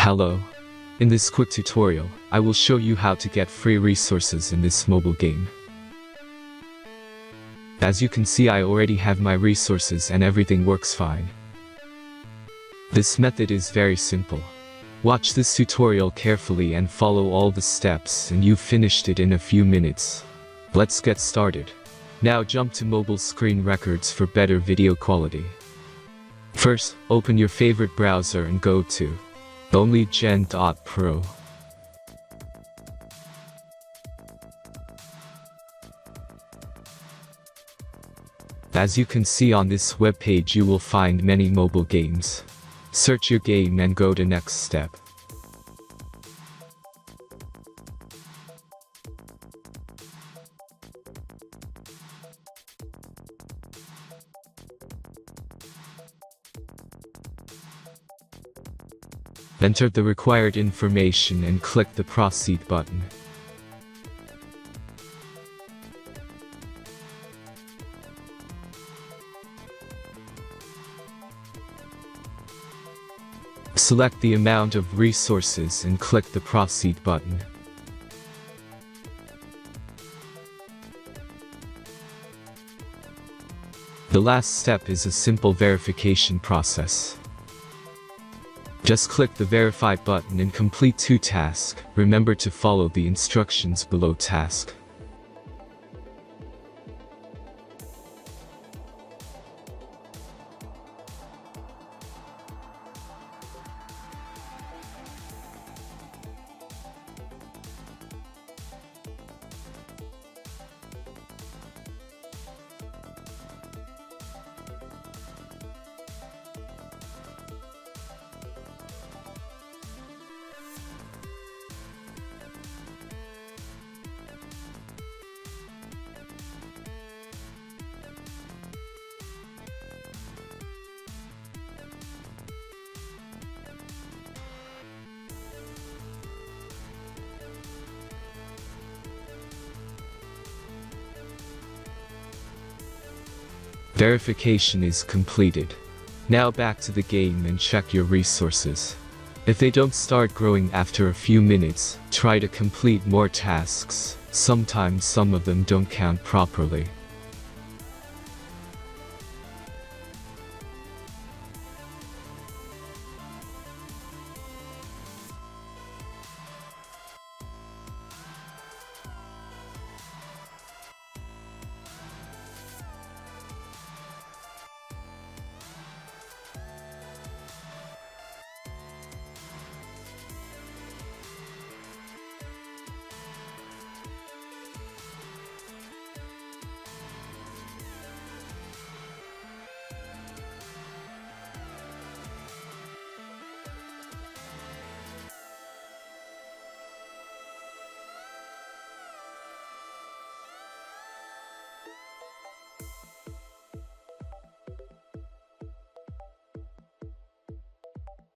Hello. In this quick tutorial, I will show you how to get free resources in this mobile game. As you can see, I already have my resources and everything works fine. This method is very simple. Watch this tutorial carefully and follow all the steps and you've finished it in a few minutes. Let's get started. Now jump to mobile screen records for better video quality. First, open your favorite browser and go to onlygen.pro. As you can see on this web page, you will find many mobile games. Search your game and go to next step. Enter the required information and click the Proceed button. Select the amount of resources and click the Proceed button. The last step is a simple verification process. Just click the Verify button and complete 2 tasks. Remember to follow the instructions below task. Verification is completed. Now back to the game and check your resources. If they don't start growing after a few minutes, try to complete more tasks. Sometimes some of them don't count properly.